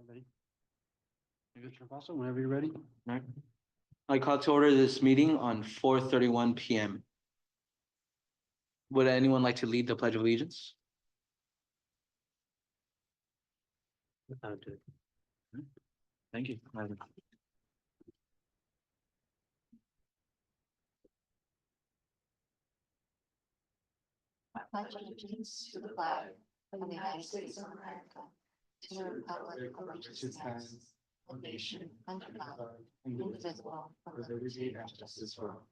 Ready? Commissioner Fossil, whenever you're ready. Right. I call to order this meeting on 4:31 PM. Would anyone like to lead the Pledge of Allegiance? I'll do it. Thank you. Pledge allegiance to the flag of the United States of America, to the republic for which it stands, one nation, under God, indivisible, with liberty and justice for all.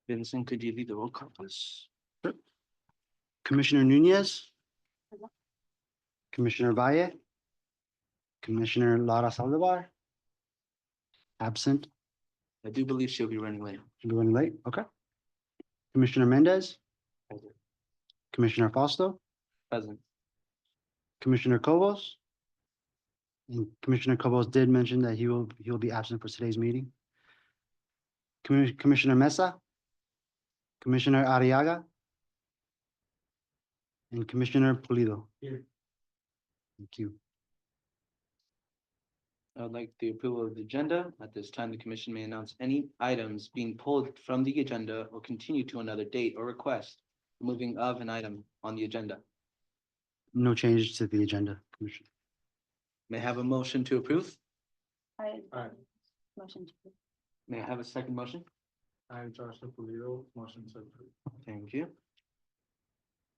Vincent, could you lead the roll call, please? Commissioner Nunez. Commissioner Valle. Commissioner Lara Saldivar. Absent. I do believe she'll be running late. Should be running late. Okay. Commissioner Mendez. Commissioner Fausto. Present. Commissioner Cobos. And Commissioner Cobos did mention that he will be absent for today's meeting. Commissioner Mesa. Commissioner Arriaga. And Commissioner Pulido. Here. Thank you. I would like the approval of the agenda. At this time, the commission may announce any items being pulled from the agenda or continue to another date or request moving of an item on the agenda. No changes to the agenda, Commissioner. May I have a motion to approve? Aye. Aye. Motion to. May I have a second motion? I'm Joshua Pulido, motion to approve. Thank you.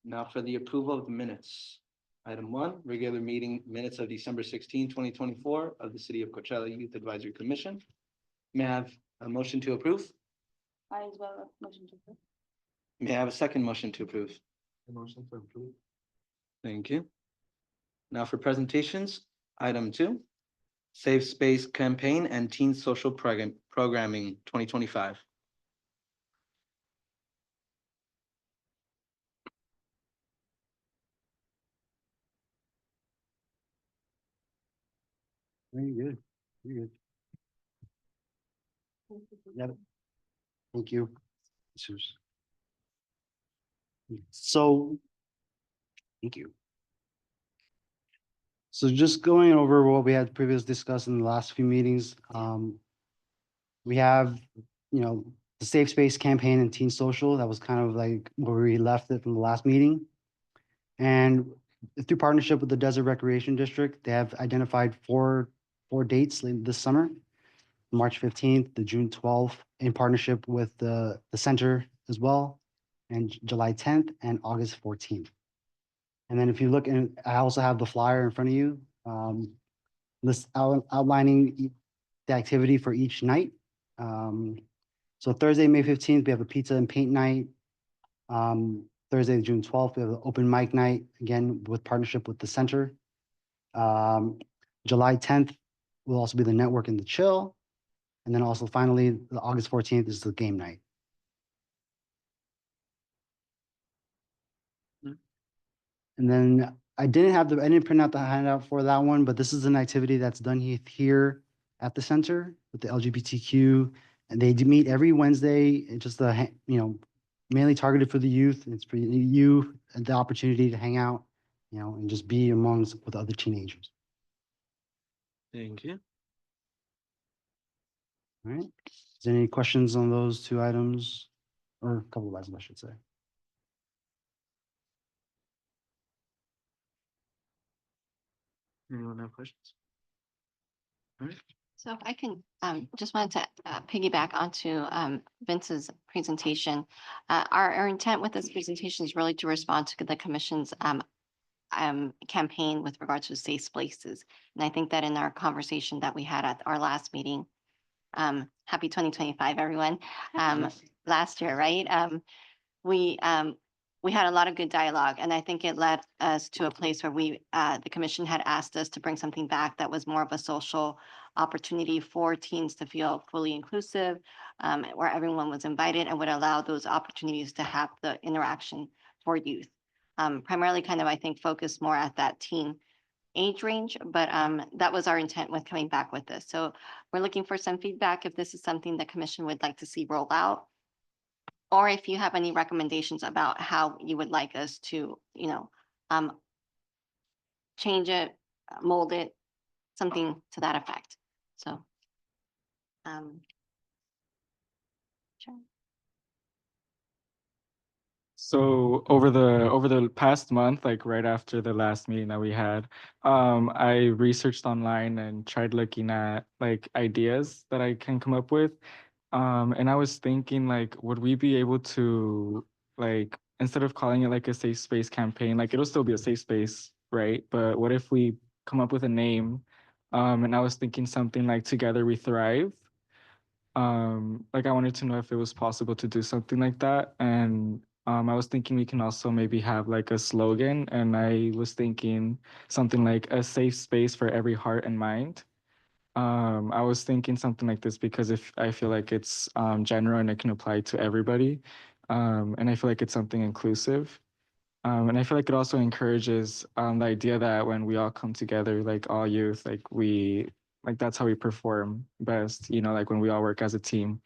Now for the approval of the minutes. Item 1, regular meeting minutes of December 16, 2024 of the City of Coachella Youth Advisory Commission. May I have a motion to approve? I as well, motion to approve. May I have a second motion to approve? Motion to approve. Thank you. Now for presentations, item 2, Safe Space Campaign and Teen Social Programming 2025. Very good. Very good. Yep. Thank you. Jesus. So, thank you. So just going over what we had previously discussed in the last few meetings, we have, the Safe Space Campaign and Teen Social. That was kind of like where we left it from the last meeting. And through partnership with the Desert Recreation District, they have identified four dates this summer. March 15th, the June 12th, in partnership with the center as well, and July 10th and August 14th. And then if you look, and I also have the flyer in front of you, outlining the activity for each night. So Thursday, May 15th, we have a pizza and paint night. Thursday, June 12th, we have an open mic night, again, with partnership with the center. July 10th will also be the network and the chill. And then also finally, the August 14th is the game night. And then I didn't print out the handout for that one, but this is an activity that's done here at the center with the LGBTQ. And they do meet every Wednesday. It's just mainly targeted for the youth. It's for you and the opportunity to hang out, and just be amongst with other teenagers. Thank you. All right. Is there any questions on those two items? Or a couple of items, I should say. Anyone have questions? All right. So if I can, just wanted to piggyback onto Vince's presentation. Our intent with this presentation is really to respond to the commission's campaign with regard to safe spaces. And I think that in our conversation that we had at our last meeting, happy 2025, everyone. Last year, right? We had a lot of good dialogue, and I think it led us to a place where the commission had asked us to bring something back that was more of a social opportunity for teens to feel fully inclusive, where everyone was invited and would allow those opportunities to have the interaction for youth. Primarily kind of, I think, focused more at that teen age range, but that was our intent with coming back with this. So we're looking for some feedback if this is something the commission would like to see roll out. or if you have any recommendations about how you would like us to, change it, mold it, something to that effect. So. Sure. So over the past month, like right after the last meeting that we had, I researched online and tried looking at like ideas that I can come up with. And I was thinking like, would we be able to like instead of calling it like a safe space campaign, like it'll still be a safe space, right? But what if we come up with a name? And I was thinking something like Together We Thrive. Like I wanted to know if it was possible to do something like that. And I was thinking we can also maybe have like a slogan, and I was thinking something like a safe space for every heart and mind. I was thinking something like this because if I feel like it's general and it can apply to everybody. And I feel like it's something inclusive. And I feel like it also encourages the idea that when we all come together, like all youth, like that's how we perform best, like when we all work as a team.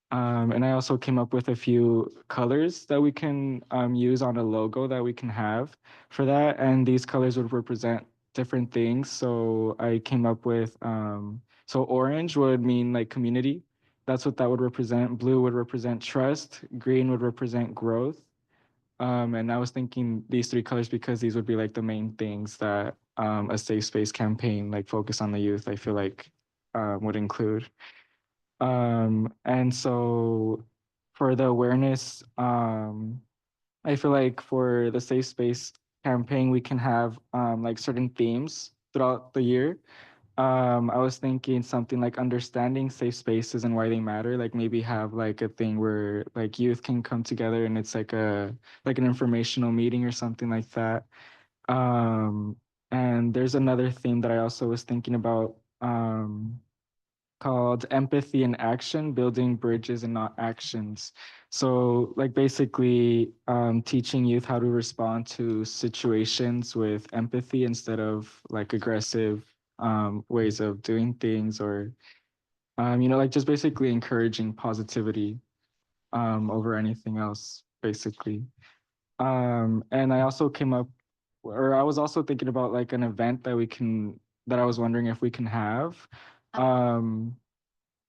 And I also came up with a few colors that we can use on a logo that we can have for that. And these colors would represent different things. So I came up with, so orange would mean like community. That's what that would represent. Blue would represent trust. Green would represent growth. And I was thinking these three colors because these would be like the main things that a safe space campaign, like focus on the youth, I feel like would include. And so for the awareness, I feel like for the safe space campaign, we can have like certain themes throughout the year. I was thinking something like understanding safe spaces and why they matter. Like maybe have like a thing where like youth can come together and it's like an informational meeting or something like that. And there's another theme that I also was thinking about called empathy in action, building bridges and not actions. So like basically teaching youth how to respond to situations with empathy instead of like aggressive ways of doing things, or like just basically encouraging positivity over anything else, basically. And I also came up, or I was also thinking about like an event that I was wondering if we can have. Um,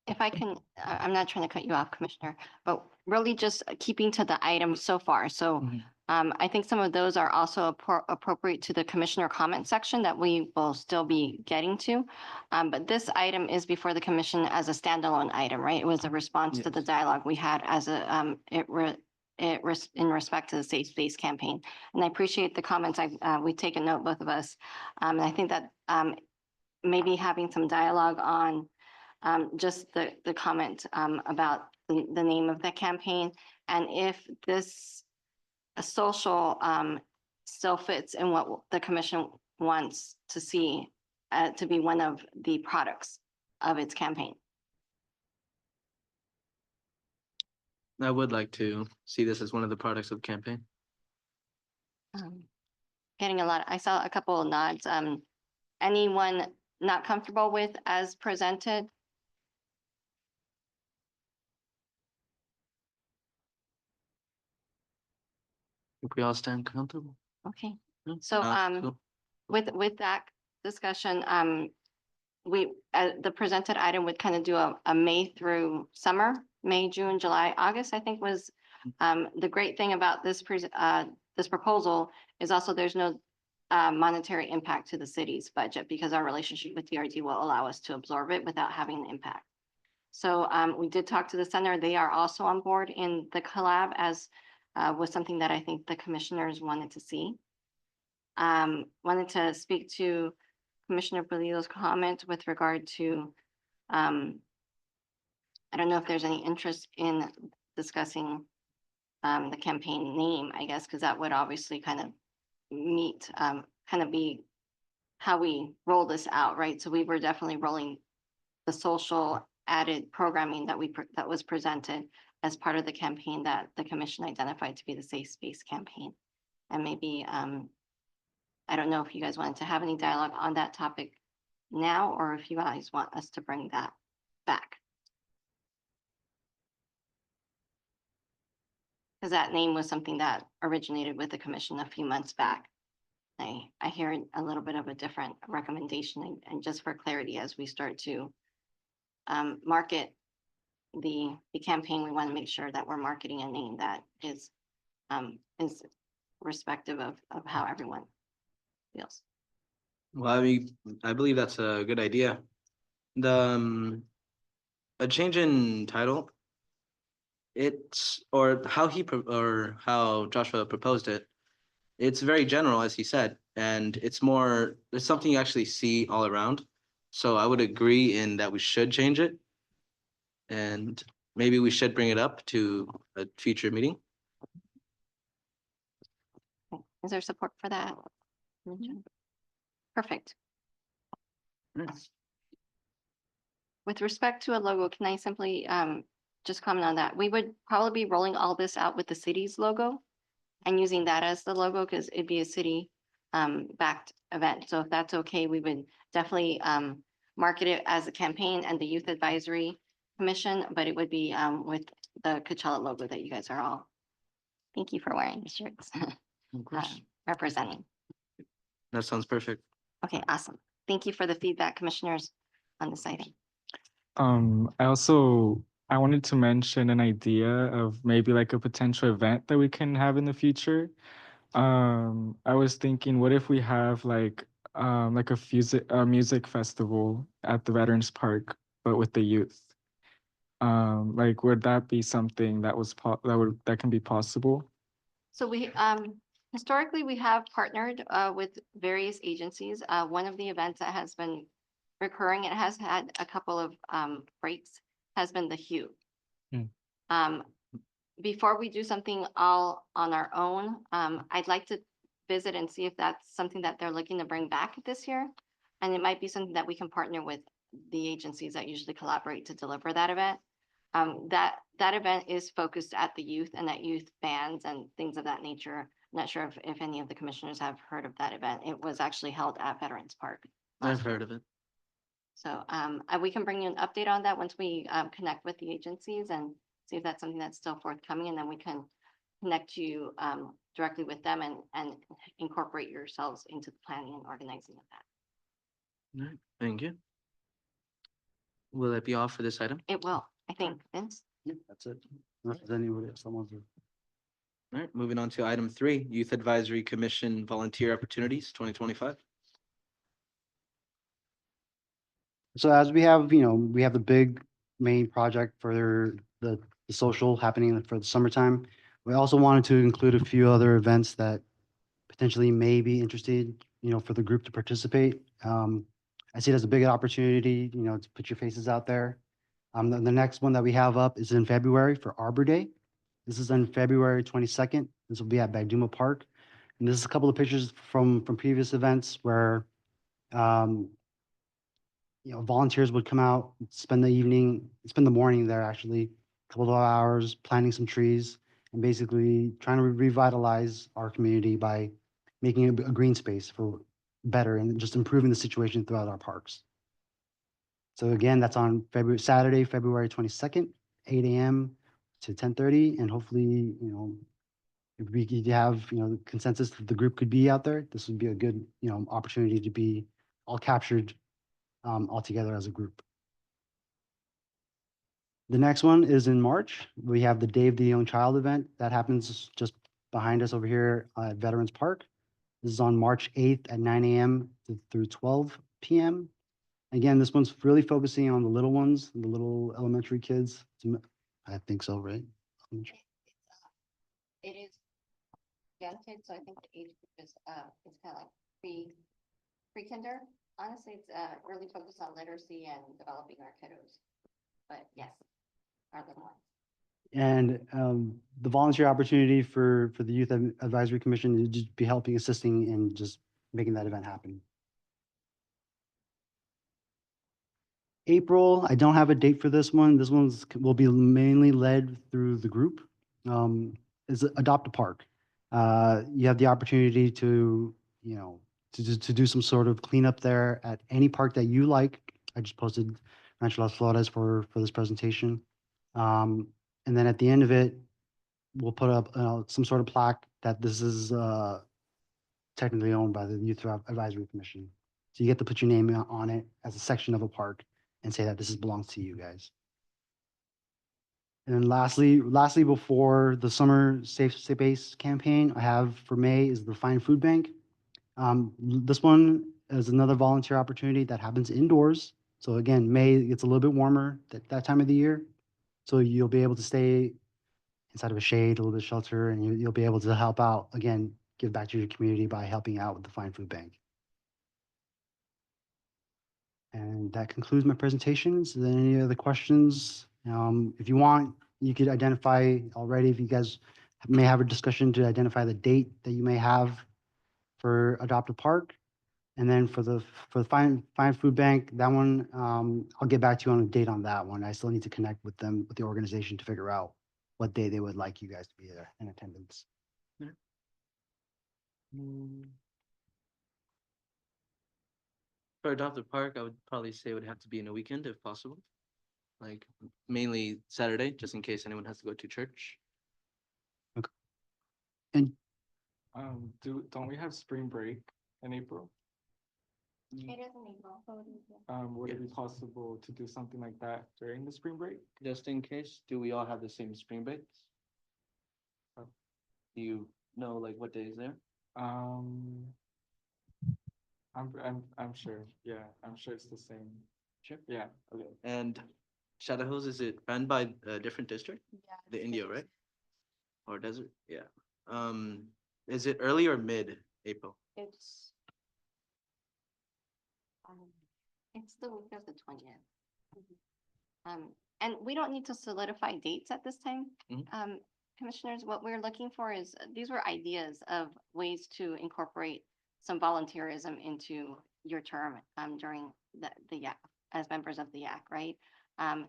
If I can, I'm not trying to cut you off, Commissioner, but really just keeping to the item so far. So Mhm. I think some of those are also appropriate to the commissioner comment section that we will still be getting to. But this item is before the commission as a standalone item, right? It was a response to the Yes. dialogue we had as in respect to the Safe Space campaign. And I appreciate the comments. We've taken note, both of us. And I think that maybe having some dialogue on just the comment about the name of the campaign, and if this social still fits in what the commission wants to see to be one of the products of its campaign. I would like to see this as one of the products of the campaign. Getting I saw a couple of nods. Anyone not comfortable with as presented? If we all stand comfortable. Okay. Yeah, So, cool. with that discussion, the presented item would kind of do a May through summer, May, June, July, August, I think was, the great thing about this proposal is also there's no monetary impact to the city's budget because our relationship with DRD will allow us to absorb it without having the impact. So, we did talk to the center. They are also on board in the collab as, was something that I think the commissioners wanted to see. Wanted to speak to Commissioner Pulido's comment with regard to, I don't know if there's any interest in discussing the campaign name, I guess, because that would obviously kind of be how we roll this out, right? So we were definitely rolling the social added programming that was presented as part of the campaign that the commission identified to be the Safe Space campaign. And maybe, I don't know if you guys wanted to have any dialogue on that topic now, or if you guys want us to bring that back. because that name was something that originated with the commission a few months back. I hear a little bit of a different recommendation, and just for clarity, as we start to market the campaign, we want to make sure that we're marketing a name that is respective of how everyone feels. Well, I believe that's a good idea. A change in title. It's, or how Joshua proposed it. It's very general, as he said, and it's something you actually see all around. So I would agree in that we should change it. And maybe we should bring it up to a future meeting. Okay. Is there support for that? Perfect. With respect to a logo, can I simply just comment on that? We would probably be rolling all this out with the city's logo and using that as the logo, because it'd be a city backed event. So if that's okay, we would definitely market it as a campaign and the Youth Advisory Commission, but it would be with the Coachella logo that you guys are all. Thank you for wearing the shirts. Of course. Representing. That sounds perfect. Okay, awesome. Thank you for the feedback, commissioners, on this item. I wanted to mention an idea of maybe like a potential event that we can have in the future. I was thinking, what if we have like a music festival at the Veterans Park, but with the youth? Like, would that be something that can be possible? So we, historically, we have partnered with various agencies. One of the events that has been recurring, it has had a couple of breaks, has been the Hue. Before we do something all on our own, I'd like to visit and see if that's something that they're looking to bring back this year. And it might be something that we can partner with the agencies that usually collaborate to deliver that event. That event is focused at the youth and at youth bands and things of that nature. I'm not sure if any of the commissioners have heard of that event. It was actually held at Veterans Park. I've heard of it. So we can bring you an update on that once we connect with the agencies and see if that's something that's still forthcoming, and then we can connect you directly with them and incorporate yourselves into the planning and organizing of that. All right, thank you. Will it be all for this item? It will, I think, Vince. Yeah, that's it. Unless there's anybody else that wants to. All right, moving on to item 3, Youth Advisory Commission Volunteer Opportunities 2025. So as we have, we have the big main project for the social happening for the summertime. We also wanted to include a few other events that potentially may be interested, for the group to participate. I see it as a big opportunity, to put your faces out there. The next one that we have up is in February for Arbor Day. This is on February 22nd. This will be at Bagduma Park. And this is a couple of pictures from previous events where, volunteers would come out, spend the morning there actually, a couple of hours planting some trees and basically trying to revitalize our community by making it a green space for better and just improving the situation throughout our parks. So again, that's on Saturday, February 22nd, 8 a.m. to 10:30. And hopefully, if we could have, the consensus that the group could be out there, this would be a good, opportunity to be all captured all together as a group. The next one is in March. We have the Day of the Young Child event that happens just behind us over here at Veterans Park. This is on March 8th at 9 a.m. through 12 p.m. Again, this one's really focusing on the little ones, the little elementary kids. I think so, right? It is young kids, so I think the age group is kind of like pre-kinder. Honestly, it's really focused on literacy and developing our kiddos. But yes, our little ones. And the volunteer opportunity for the Youth Advisory Commission to just be helping, assisting, and just making that event happen. April, I don't have a date for this one. This will be mainly led through the group. Is Adopt a Park. You have the opportunity to, to do some sort of cleanup there at any park that you like. I just posted Rancho Las Flores for this presentation. And then at the end of it, we'll put up, some sort of plaque that this is, technically owned by the Youth Advisory Commission. So you get to put your name on it as a section of a park and say that this belongs to you guys. And then lastly, before the summer safe space campaign, I have for May is the Find Food Bank. This one is another volunteer opportunity that happens indoors. So again, May, it's a little bit warmer that time of the year. So you'll be able to stay inside of a shade, a little bit of shelter, and you'll be able to help out, again, give back to your community by helping out with the Find Food Bank. And that concludes my presentation. Is there any other questions? If you want, you could identify already, if you guys may have a discussion to identify the date that you may have for Adopt a Park. And then for the Find Food Bank, that one, I'll get back to you on a date on that one. I still need to connect with them, with the organization, to figure out what day they would like you guys to be there in attendance. For Adopt a Park, I would probably say it would have to be in a weekend if possible. Like mainly Saturday, just in case anyone has to go to church. And Don't we have spring break in April? It is in April. Would it be Yes. possible to do something like that during the spring break? Just in case, do we all have the same spring breaks? Do you know like what day is there? I'm sure. Yeah, I'm sure it's the same. Sure. Yeah, okay. And Shadow Hills, is it ran by a different district? The India, right? Or desert? Yeah. Is it early or mid-April? It's the week of the 20th. And we don't need to solidify dates at this time. Mhm. Commissioners, what we're looking for is, these were ideas of ways to incorporate some volunteerism into your term during the YAC, as members of the YAC, right?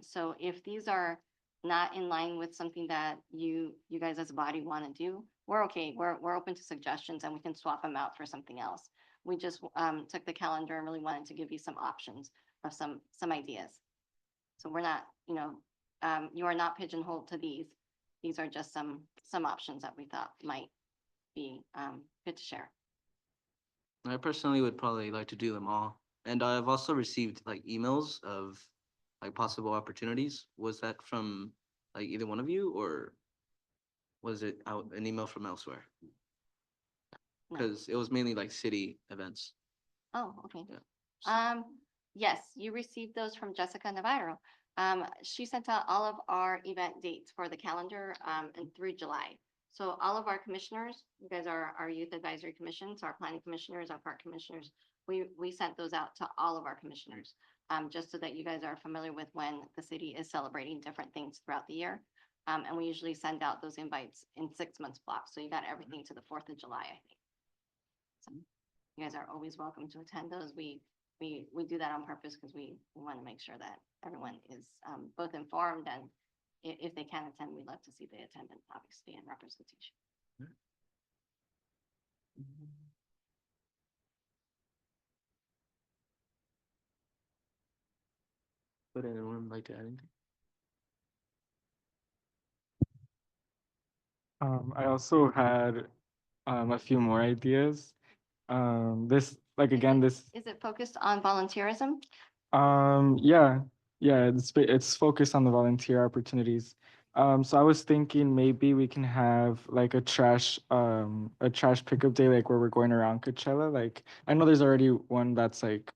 So if these are not in line with something that you guys as a body want to do, we're okay. We're open to suggestions and we can swap them out for something else. We just took the calendar and really wanted to give you some options of some ideas. So we're not, you are not pigeonholed to these. These are just some options that we thought might be good to share. I personally would probably like to do them all. And I've also received like emails of like possible opportunities. Was that from like either one of you or was it out an email from elsewhere? No. Because it was mainly like city events. Oh, okay. Yeah. Yes, you received those from Jessica Navarro. She sent out all of our event dates for the calendar and through July. So all of our commissioners, you guys are our youth advisory commissions, our planning commissioners, our park commissioners. We sent those out to all of our commissioners, just so that you guys are familiar with when the city is celebrating different things throughout the year. And we usually send out those invites in 6 months blocks. So you got everything to the 4th of July, I think. So you guys are always welcome to attend those. We do that on purpose because we want to make sure that everyone is both informed and if they can attend, we'd love to see the attendance, obviously, and representation. Would anyone like to add anything? I also had a few more ideas. This, like, again, this, Is it focused on volunteerism? yeah, it's focused on the volunteer opportunities. So I was thinking maybe we can have like a trash pickup day, like where we're going around Coachella. Like, I know there's already one that's like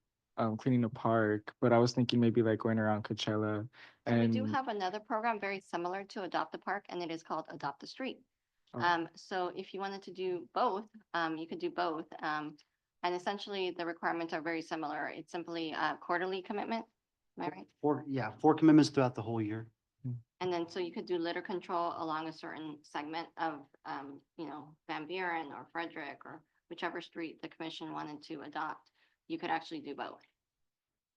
cleaning the park, but I was thinking maybe like going around Coachella. So we do And have another program very similar to Adopt a Park, and it is called Adopt a Street. Oh. So if you wanted to do both, you could do both. And essentially, the requirements are very similar. It's simply a quarterly commitment. Am I right? 4 commitments throughout the whole year. And then, so you could do litter control along a certain segment of, Van Buren or Frederick or whichever street the commission wanted to adopt. You could actually do both.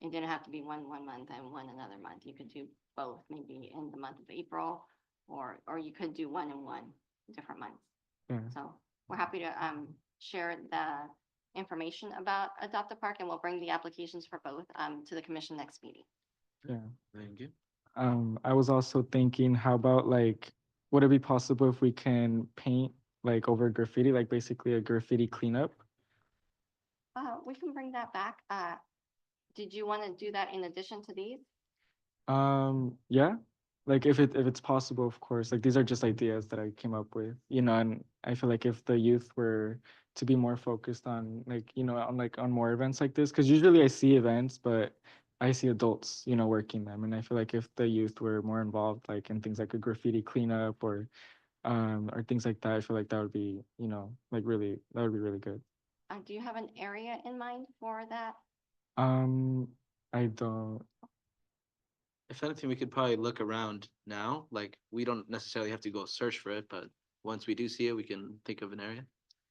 It didn't have to be one month and one another month. You could do both, maybe in the month of April, or you could do one in one different months. Yeah. So we're happy to share the information about Adopt a Park, and we'll bring the applications for both to the commission next meeting. Yeah. Thank you. I was also thinking, how about like, would it be possible if we can paint like over graffiti, like basically a graffiti cleanup? We can bring that back. Did you want to do that in addition to these? Yeah, like if it's possible, of course. Like these are just ideas that I came up with, and I feel like if the youth were to be more focused on on more events like this, because usually I see events, but I see adults, working them, and I feel like if the youth were more involved, like in things like a graffiti cleanup or things like that, I feel like that would be, like really that would be really good. Do you have an area in mind for that? Um, I don't. If anything, we could probably look around now, like, we don't necessarily have to go search for it, but once we do see it, we can think of an area.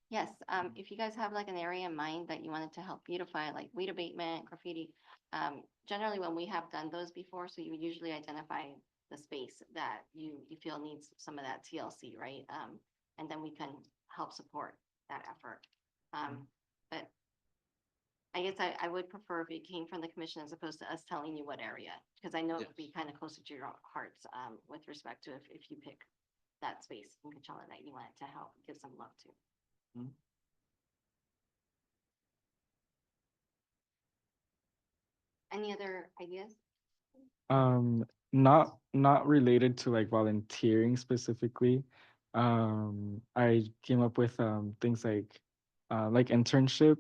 Yes, if you guys have like an area in mind that you wanted to help beautify, like weed abatement, graffiti, generally when we have done those before, so you would usually identify the space that you feel needs some of that TLC, right? And then we can help support that effort. But I guess I would prefer if it came from the commission as opposed to us telling you what area, because I know it would be kind of closer to your hearts, with respect to if you pick that space in Coachella that you wanted to help give some love to. Any other ideas? Not related to like volunteering specifically. I came up with things like internship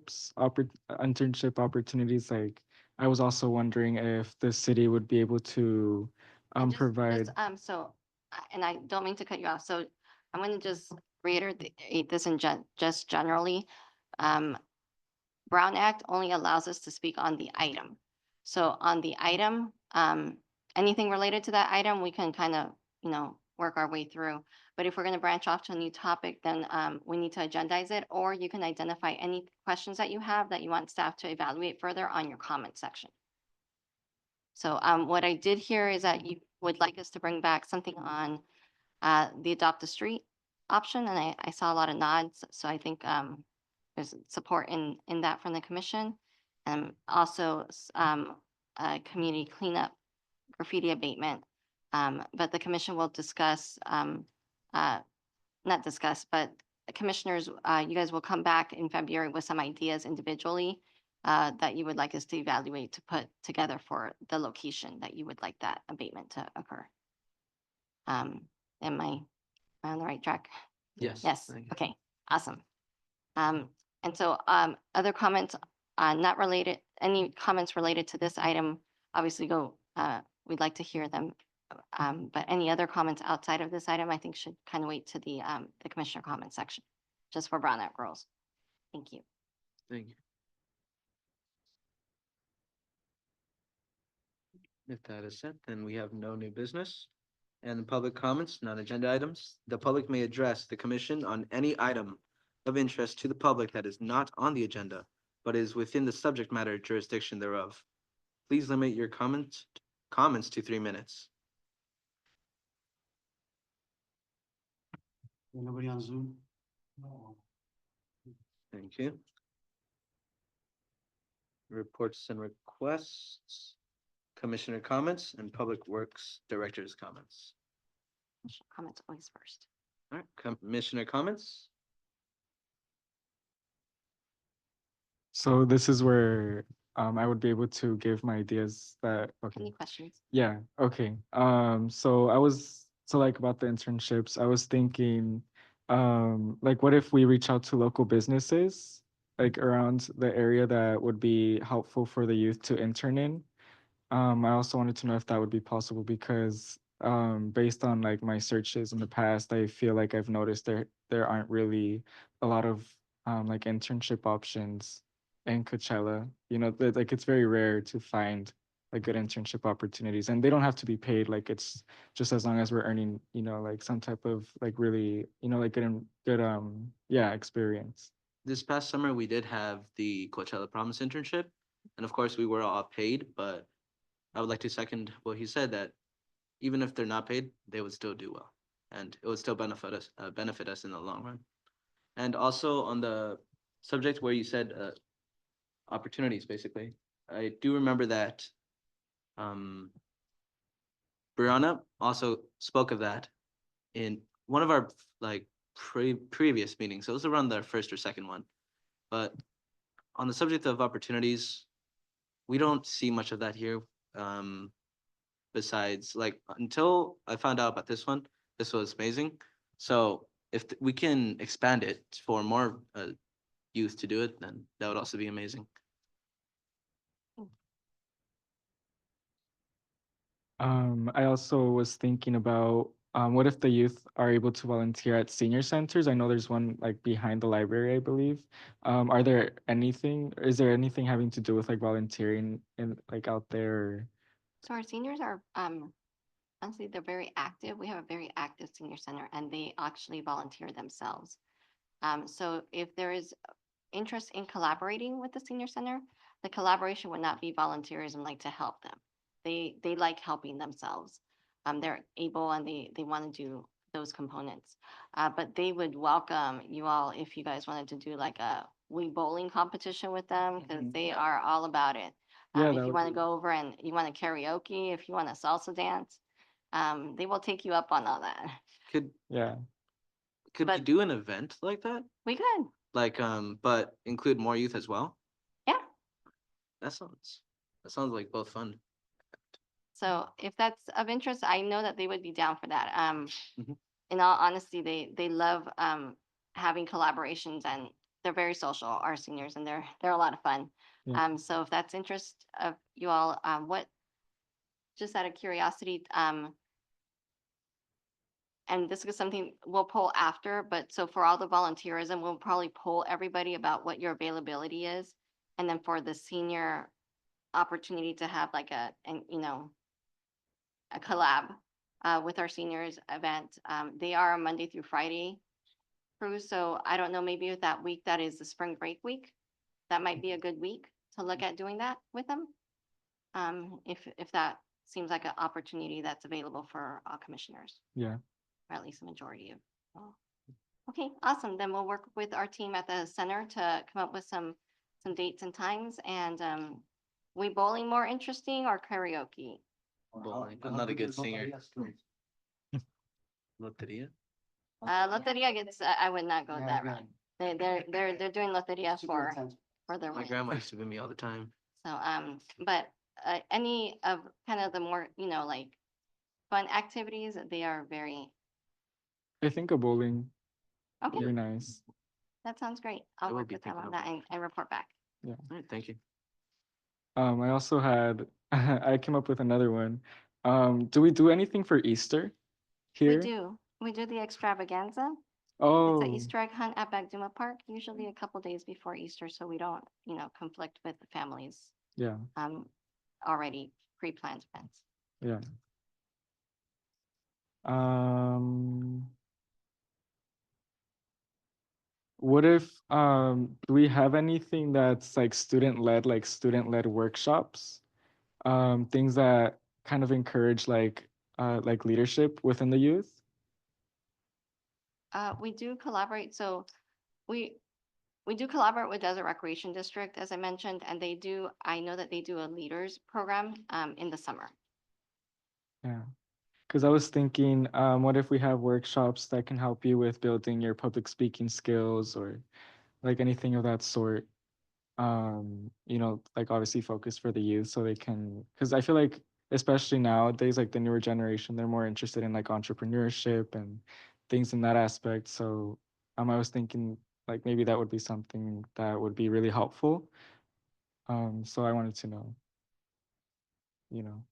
opportunities. Like I was also wondering if the city would be able to provide. And I don't mean to cut you off, so I'm gonna just reiterate this in just generally. Brown Act only allows us to speak on the item. So on the item, anything related to that item, we can kind of, work our way through. But if we're gonna branch off to a new topic, then we need to agendize it, or you can identify any questions that you have that you want staff to evaluate further on your comment section. So what I did here is that you would like us to bring back something on the adopt a street option, and I saw a lot of nods, so I think there's support in that from the commission. And also community cleanup, graffiti abatement. But the commission will discuss, not discuss, but commissioners, you guys will come back in February with some ideas individually that you would like us to evaluate to put together for the location that you would like that abatement to occur. Am I on the right track? Yes. Yes, thank you. okay, awesome. And so, other comments, not related, any comments related to this item, obviously we'd like to hear them. But any other comments outside of this item, I think should kind of wait to the commissioner comment section, just for Brown Act rules. Thank you. Thank you. If that is said, then we have no new business. And public comments, non-agenda items. The public may address the commission on any item of interest to the public that is not on the agenda, but is within the subject matter jurisdiction thereof. Please limit your comments to 3 minutes. Anybody on Zoom? Thank you. Reports and requests, commissioner comments, and public works director's comments. Comments always first. All right, commissioner comments? So this is where I would be able to give my ideas that, okay. Any questions? Yeah, okay. So like about the internships, I was thinking, like what if we reach out to local businesses like around the area that would be helpful for the youth to intern in? I also wanted to know if that would be possible because based on like my searches in the past, I feel like I've noticed there aren't really a lot of like internship options in Coachella. Like it's very rare to find like good internship opportunities, and they don't have to be paid. Like it's just as long as we're earning, like some type of like really, like good experience. This past summer, we did have the Coachella Promise internship, and of course, we were all paid, but I would like to second what he said, that even if they're not paid, they would still do well, and it would still benefit us in the long run. And also on the subject where you said opportunities, basically, I do remember that Brianna also spoke of that one of our like previous meetings, it was around the first or second one. But on the subject of opportunities, we don't see much of that here. Besides, like, until I found out about this one, this was amazing. So if we can expand it for more youth to do it, then that would also be amazing. I also was thinking about what if the youth are able to volunteer at senior centers? I know there's one like behind the library, I believe. Is there anything having to do with like volunteering in like out there? So our seniors are, honestly, they're very active. We have a very active senior center and they actually volunteer themselves. So if there is interest in collaborating with the senior center, the collaboration would not be volunteerism like to help them. They like helping themselves. They're able and they want to do those components. But they would welcome you all if you guys wanted to do like a Wii bowling competition with them because Mhm. they are all about it. Yeah, If that you would want to be- go over and you want to karaoke, if you want to salsa dance, they will take you up on all that. Could Yeah. we But- do an event like that? We could, Like, but include more youth as well? yeah. That sounds like both fun. So if that's of interest, I know that they would be down for that. Mhm. In all honesty, they love having collaborations and they're very social, our seniors, and they're a lot of fun. Yeah. So if that's interest of you all, what, just out of curiosity, and this is something we'll poll after, but so for all the volunteerism, we'll probably poll everybody about what your availability is. And then for the senior opportunity to have like a collab with our seniors event. They are a Monday through Friday crew, so I don't know, maybe with that week that is the spring break week, that might be a good week to look at doing that with them. If that seems like an opportunity that's available for all commissioners, Yeah. or at least the majority of. All. Okay, awesome. Then we'll work with our team at the center to come up with some dates and times. And we bowling more interesting or karaoke? Bowling. I'm not a good singer. Loteria? Loteria gets, I would not go that route. They're doing Loteria for their My win. grandma used to win me all the time. So, but any of kind of the more, like fun activities, they are very, I think a bowling would okay, be nice. that sounds great. I I'll will work be with them thinking on of that and report back. All right, thank you. I also had I came up with another one. Do we do anything for Easter here? We do the extravaganza. It's Oh, an Easter egg hunt at Bagduma Park, usually a couple days before Easter, so we don't, conflict with the families, yeah, already pre-planned events. yeah. Um, what if do we have anything that's like student-led workshops? Things that kind of encourage like leadership within the youth? We do collaborate, so we do collaborate with Desert Recreation District, as I mentioned, and I know that they do a leaders program in the summer. Yeah. Because I was thinking, what if we have workshops that can help you with building your public speaking skills or like anything of that sort? Like obviously focused for the youth so they can, because I feel like especially nowadays, like the newer generation, they're more interested in like entrepreneurship and things in that aspect. So I was thinking like maybe that would be something that would be really helpful. So I wanted to know, you know.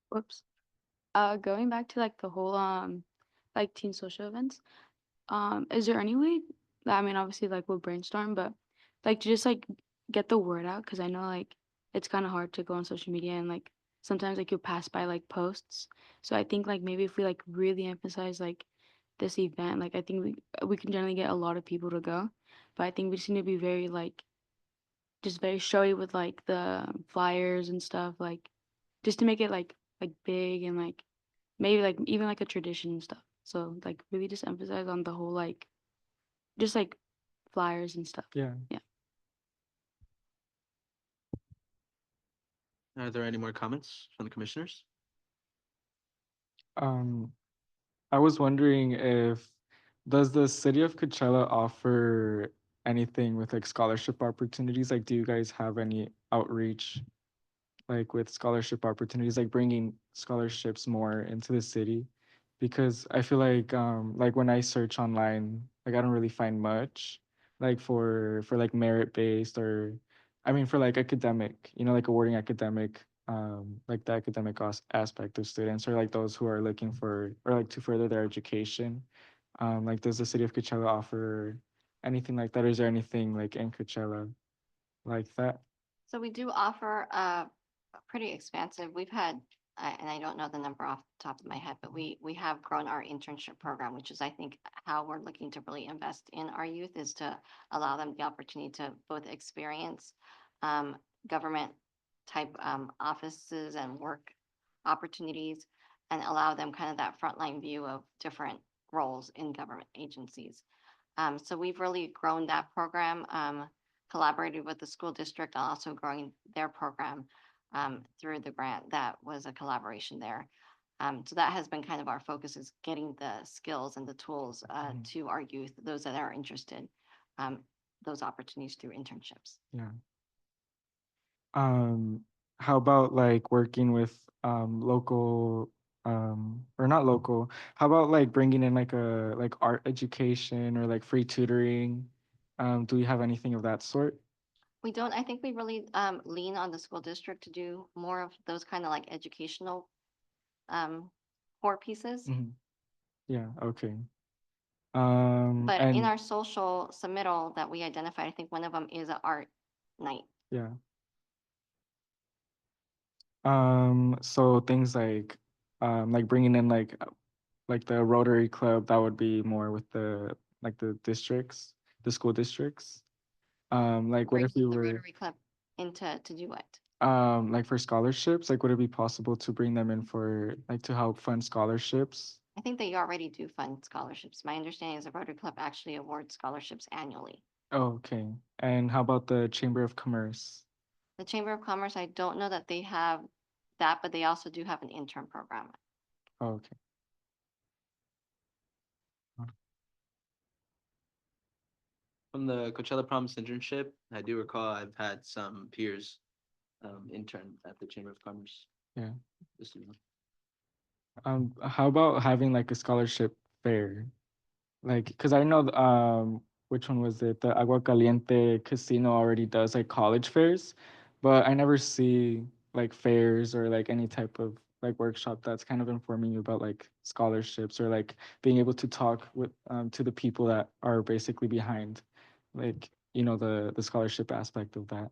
Whoops. Going back to like the whole like teen social events, is there any way that, I mean, obviously like we'll brainstorm, but like to just like get the word out? Because I know like it's kind of hard to go on social media and like sometimes like you'll pass by like posts. So I think like maybe if we like really emphasize like this event, like I think we can generally get a lot of people to go, but I think we just need to be very like just very showy with like the flyers and stuff, like just to make it like big and like maybe like even like a tradition and stuff. So like really just emphasize on the whole like just like flyers and stuff. Yeah. Yeah. Are there any more comments from the commissioners? Um, I was wondering if, does the city of Coachella offer anything with like scholarship opportunities? Like, do you guys have any outreach like with scholarship opportunities, like bringing scholarships more into the city? Because I feel like when I search online, like I don't really find much like for like merit based, or I mean for like academic, like awarding academic, like the academic aspect of students, or like those who are looking for or like to further their education. Like, does the city of Coachella offer anything like that? Or is there anything like in Coachella like that? So we do offer a pretty expansive, we've had, and I don't know the number off the top of my head, but we have grown our internship program, which is, I think, how we're looking to really invest in our youth, is to allow them the opportunity to both experience um, government type offices and work opportunities, and allow them kind of that frontline view of different roles in government agencies. So we've really grown that program, collaborated with the school district, and also growing their program through the grant. That was a collaboration there. So that has been kind of our focus, is getting the skills and the tools Mhm. to our youth, those that are interested, those opportunities through internships. Yeah. Um, how about like working with local, or not local? How about like bringing in like a like art education or like free tutoring? Do we have anything of that sort? We don't, I think we really lean on the school district to do more of those kind of like educational um, core pieces. Mhm. Yeah, okay. But in And our social submittal that we identified, I think one of them is an art night. yeah. So things like bringing in like the Rotary Club, that would be more with the districts, the school districts. Like what Bring if we the were Rotary Club into to do what? like for scholarships, like would it be possible to bring them in for like to help fund scholarships? I think they already do fund scholarships. My understanding is the Rotary Club actually awards scholarships annually. Oh, okay. And how about the Chamber of Commerce? The Chamber of Commerce, I don't know that they have that, but they also do have an intern program. Oh, okay. From the Coachella Promise internship, I do recall I've had some peers intern at the Chamber of Commerce. Yeah. Just so you know. How about having like a scholarship fair? Like, because I know which one was it? The Agua Caliente Casino already does like college fairs, but I never see like fairs or like any type of like workshop that's kind of informing you about like scholarships, or like being able to talk with to the people that are basically behind like the scholarship aspect of that.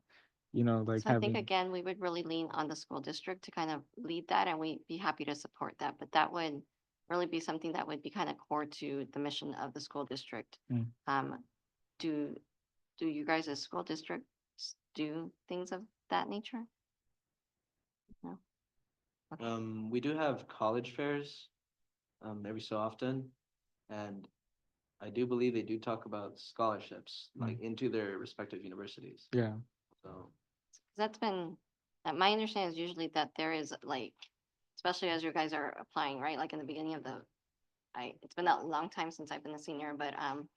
Like So I think, having. again, we would really lean on the school district to kind of lead that, and we'd be happy to support that. But that would really be something that would be kind of core to the mission of the school district. Mm. Um, do do you guys as school districts do things of that nature? No? Okay. We do have college fairs every so often, and I do believe they do talk about scholarships, like into their respective universities. Yeah. So That's been, my understanding is usually that there is like, especially as you guys are applying, right? Like in the beginning of the, it's been a long time since I've been a senior, but um,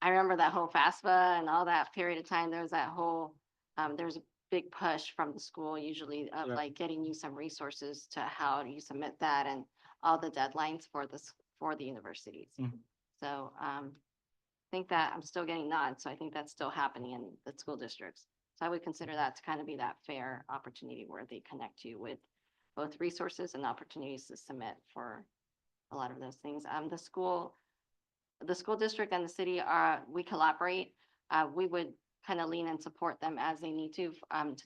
I remember that whole FAFSA and all that period of time. There was that whole, there was a big push from the school usually of Yeah. like getting you some resources to how you submit that, and all the deadlines for this, for the universities. Mhm. So I think that I'm still getting nods, so I think that's still happening in the school districts. So I would consider that to kind of be that fair opportunity where they connect you with both resources and opportunities to submit for a lot of those things. The school district and the city are, we collaborate. We would kind of lean and support them as they need to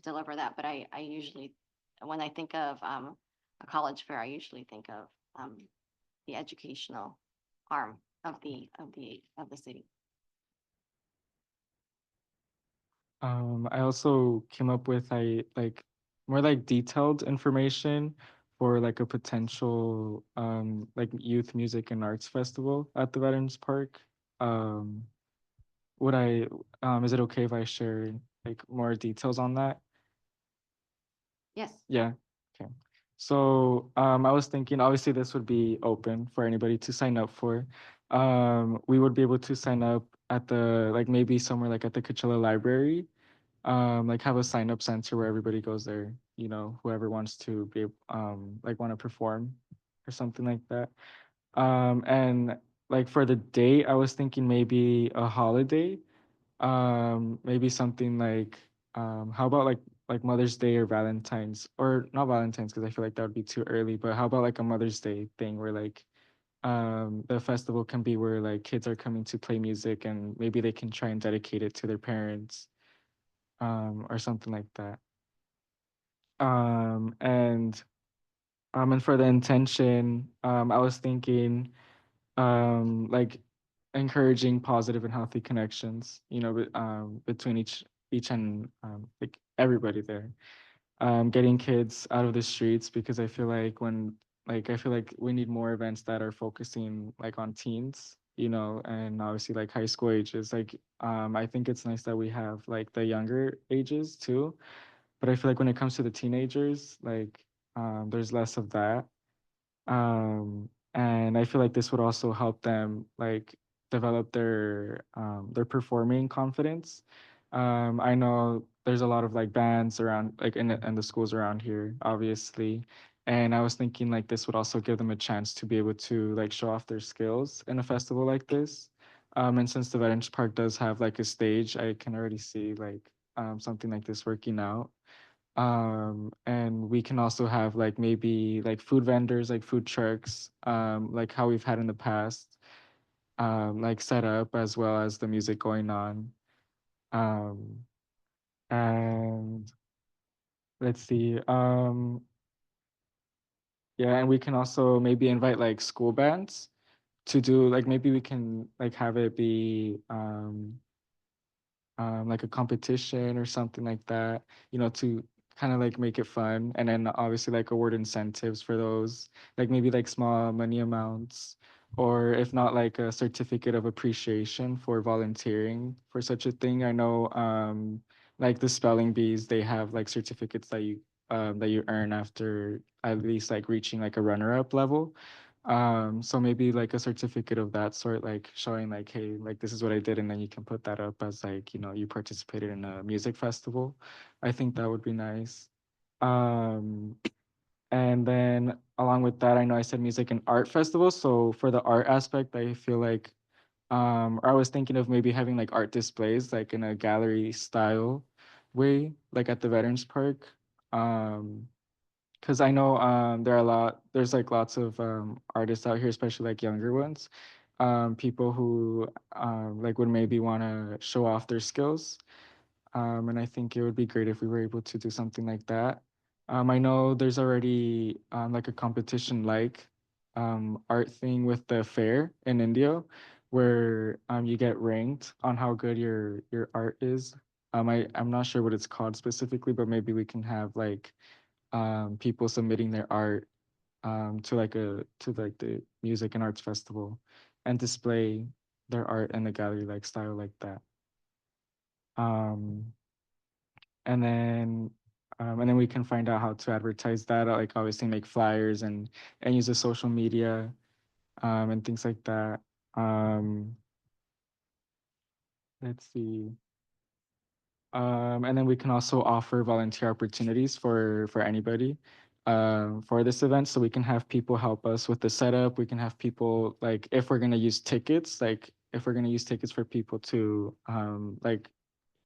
deliver that. But I usually, when I think of a college fair, I usually think of the educational arm of the city. I also came up with like more like detailed information for like a potential like youth music and arts festival at the Veterans Park. Um, would I is it okay if I share like more details on that? Yes. Yeah, okay. So I was thinking, obviously this would be open for anybody to sign up for. We would be able to sign up at the, like maybe somewhere like at the Coachella Library. Like have a sign up center where everybody goes there, you know, whoever wants to be like want to perform or something like that. And like for the date, I was thinking maybe a holiday. Maybe something like how about like Mother's Day or Valentine's, or not Valentine's because I feel like that would be too early, but how about like a Mother's Day thing where like the festival can be where like kids are coming to play music and maybe they can try and dedicate it to their parents, or something like that. Um and and for the intention, I was thinking like encouraging positive and healthy connections, you know, between each and like everybody there. Getting kids out of the streets, because I feel like I feel like we need more events that are focusing like on teens, you know, and obviously like high school ages. Like I think it's nice that we have like the younger ages too, but I feel like when it comes to the teenagers, like there's less of that. And I feel like this would also help them like develop their performing confidence. I know there's a lot of like bands around like in the schools around here, obviously. And I was thinking like this would also give them a chance to be able to like show off their skills in a festival like this. And since the Veterans Park does have like a stage, I can already see like something like this working out. And we can also have like maybe like food vendors, like food trucks, like how we've had in the past, like set up, as well as the music going on. um and let's see, yeah, and we can also maybe invite like school bands to do, like maybe we can like have it be like a competition or something like that, you know, to kind of like make it fun. And then obviously like award incentives for those, like maybe like small money amounts, or if not, like a certificate of appreciation for volunteering for such a thing. I know like the spelling bees, they have like certificates that you earn after at least like reaching like a runner-up level. So maybe like a certificate of that sort, like showing like, hey, like this is what I did, and then you can put that up as like, you know, you participated in a music festival. I think that would be nice. Um, and then along with that, I know I said music and art festival. So for the art aspect, I feel like, or I was thinking of maybe having like art displays, like in a gallery style way, like at the Veterans Park. Um, because I know there's like lots of artists out here, especially like younger ones, people who like would maybe want to show off their skills. And I think it would be great if we were able to do something like that. I know there's already like a competition like art thing with the fair in India, where you get ranked on how good your art is. I'm not sure what it's called specifically, but maybe we can have like people submitting their art to like the music and arts festival, and display their art in the gallery like style like that. Um, and then we can find out how to advertise that, like obviously make flyers and use the social media, and things like that. Um, let's see. And then we can also offer volunteer opportunities for anybody for this event. So we can have people help us with the setup. We can have people like if we're gonna use tickets, like if we're gonna use tickets for people to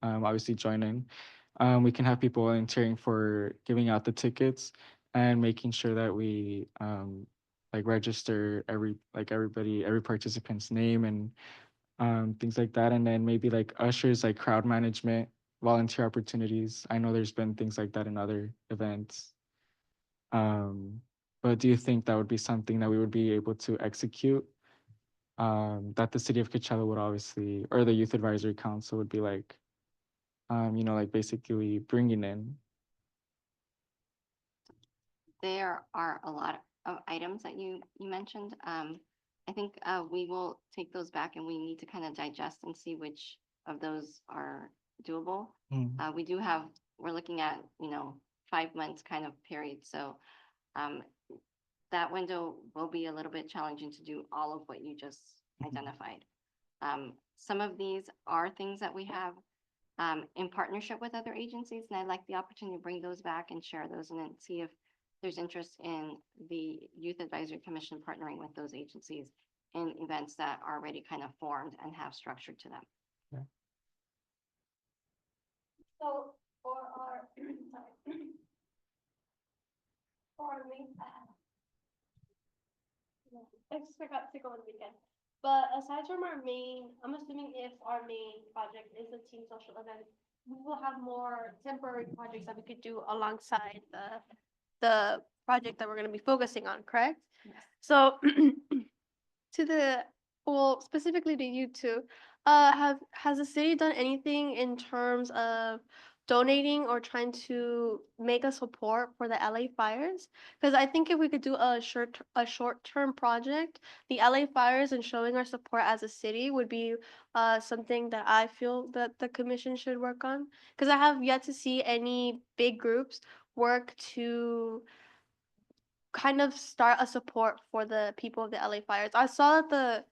obviously join in. We can have people volunteering for giving out the tickets and making sure that we like register every participant's name and things like that. And then maybe like ushers, like crowd management, volunteer opportunities. I know there's been things like that in other events. Um, but do you think that would be something that we would be able to execute? That the city of Coachella would obviously, or the youth advisory council would be like, you know, like basically bringing in. There are a lot of items that you mentioned. I think we will take those back and we need to kind of digest and see which of those are doable. Mm. We're looking at, you know, 5 months kind of period. So that window will be a little bit challenging to do all of what you just identified. Some of these are things that we have in partnership with other agencies, and I'd like the opportunity to bring those back and share those and then see if there's interest in the Youth Advisory Commission partnering with those agencies in events that are already kind of formed and have structure to them. So for our, sorry. For our main, I just forgot to go on the weekend. But aside from our main, I'm assuming if our main project is a team social event, we will have more temporary projects that we could do alongside the project that we're gonna be focusing on, correct? So to the, well, specifically to you two, has the city done anything in terms of donating or trying to make a support for the LA fires? Because I think if we could do a short-term project, the LA fires and showing our support as a city would be something that I feel that the commission should work on. Because I have yet to see any big groups work to kind of start a support for the people of the LA fires. I saw that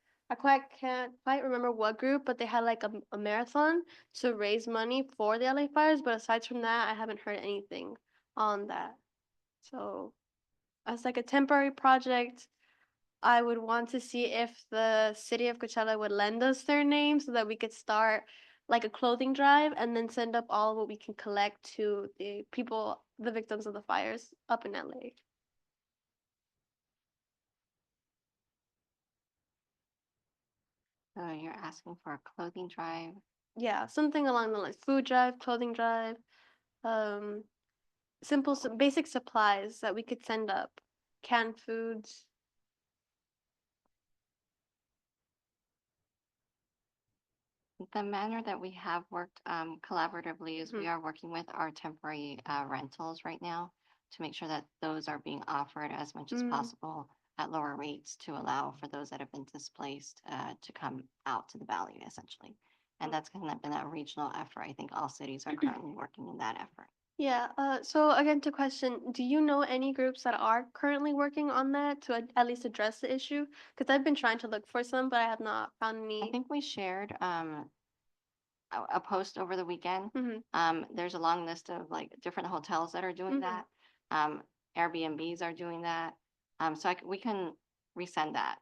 can't quite remember what group, but they had like a marathon to raise money for the LA fires. But aside from that, I haven't heard anything on that. So as like a temporary project, I would want to see if the city of Coachella would lend us their name so that we could start like a clothing drive and then send up all what we can collect to the people, the victims of the fires up in LA. So you're asking for a clothing drive. Yeah, something along the lines, food drive, clothing drive, um, basic supplies that we could send up, canned foods. The manner that we have worked collaboratively is we Mhm. are working with our temporary rentals right now to make sure that those are being offered as much as Mm. possible at lower rates to allow for those that have been displaced to come out to the valley essentially. And that's kind of been a regional effort. I think all cities are currently working in that effort. Yeah, so again to question, do you know any groups that are currently working on that to at least address the issue? Because I've been trying to look for some, but I have not found I any. think we shared a post over the weekend. Mhm. There's a long list of like different hotels that are doing Mhm. that. Airbnbs are doing that. So we can resend that.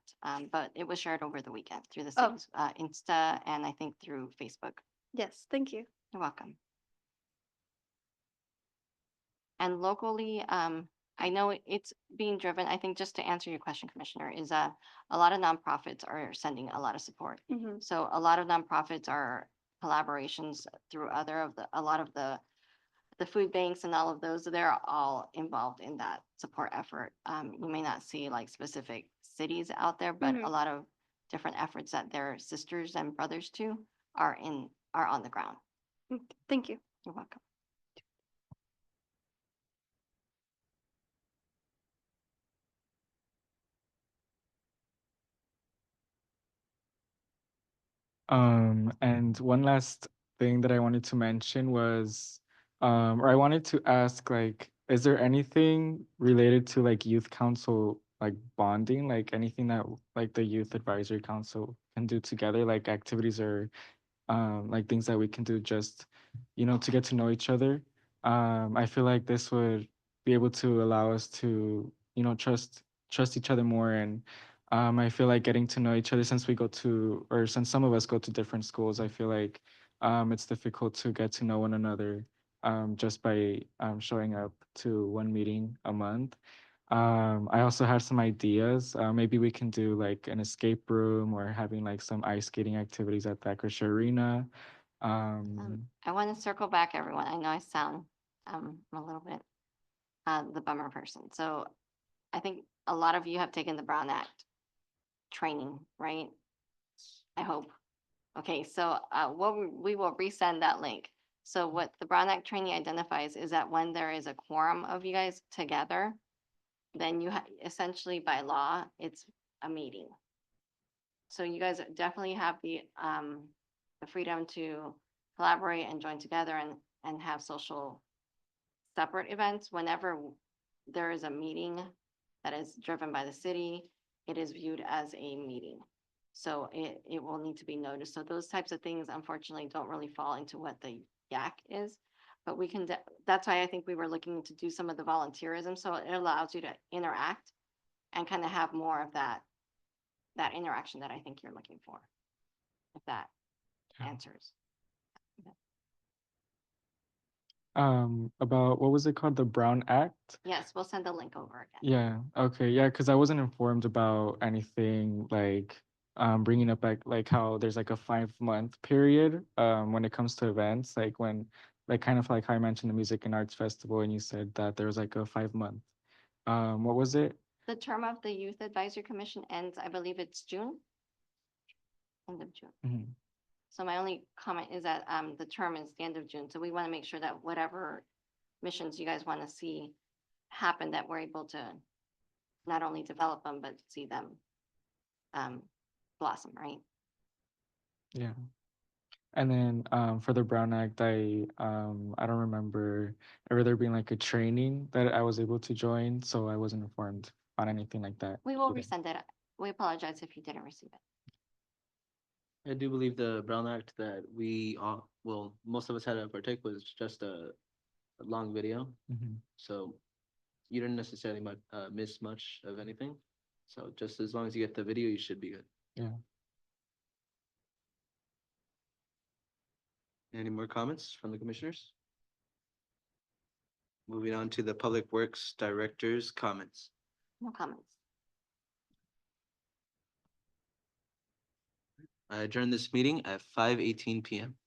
But it was shared over the weekend through the Oh. city's Insta and I think through Facebook. Yes, thank you. You're welcome. And locally, I know it's being driven, I think just to answer your question, Commissioner, is a lot of nonprofits are sending a lot of support. Mhm. So a lot of nonprofits are collaborations through a lot of the food banks and all of those, they're all involved in that support effort. You may not see like specific cities out there, but a Mhm. lot of different efforts that their sisters and brothers to are on the ground. Thank you. You're welcome. And one last thing that I wanted to mention was, or I wanted to ask, like, is there anything related to like youth council, like bonding, like anything that like the youth advisory council can do together, like activities or like things that we can do just, to get to know each other. I feel like this would be able to allow us to, trust each other more. And I feel like getting to know each other since since some of us go to different schools, I feel like it's difficult to get to know one another just by showing up to one meeting a month. I also had some ideas. Maybe we can do like an escape room or having like some ice skating activities at the Acacia Arena. I want to circle back, everyone. I know I sound a little bit the bummer person. So I think a lot of you have taken the Brown Act training, right? I hope. Okay, so we will resend that link. So what the Brown Act training identifies is that when there is a quorum of you guys together, then essentially by law, it's a meeting. So you guys definitely have the freedom to collaborate and join together and have social separate events, whenever there is a meeting that is driven by the city, it is viewed as a meeting. So it will need to be noticed. So those types of things unfortunately don't really fall into what the YAC is. But we can, that's why I think we were looking to do some of the volunteerism, so it allows you to interact and kind of have more of that interaction that I think you're looking for. If that Yeah. answers. About, what was it called? The Brown Act? Yes, we'll send the link over again. Yeah, okay, yeah, because I wasn't informed about anything like bringing up like how there's like a 5-month period when it comes to events, like when, like kind of like how I mentioned the Music and Arts Festival, and you said that there was like a 5-month. What was it? The term of the Youth Advisory Commission ends, I believe it's June. End of June. Mhm. So my only comment is that the term is the end of June, so we want to make sure that whatever missions you guys want to see happen, that we're able to not only develop them, but see them blossom, right? Yeah. And then for the Brown Act, I don't remember ever there being like a training that I was able to join, so I wasn't informed on anything like that. We will either. resend it. We apologize if you didn't receive it. I do believe the Brown Act that we all, well, most of us had to partake was just a long video. Mhm. So you didn't necessarily miss much of anything. So just as long as you get the video, you should be good. Yeah. Any more comments from the commissioners? Moving on to the Public Works Director's comments. No comments. I adjourn this meeting at 5:18 PM.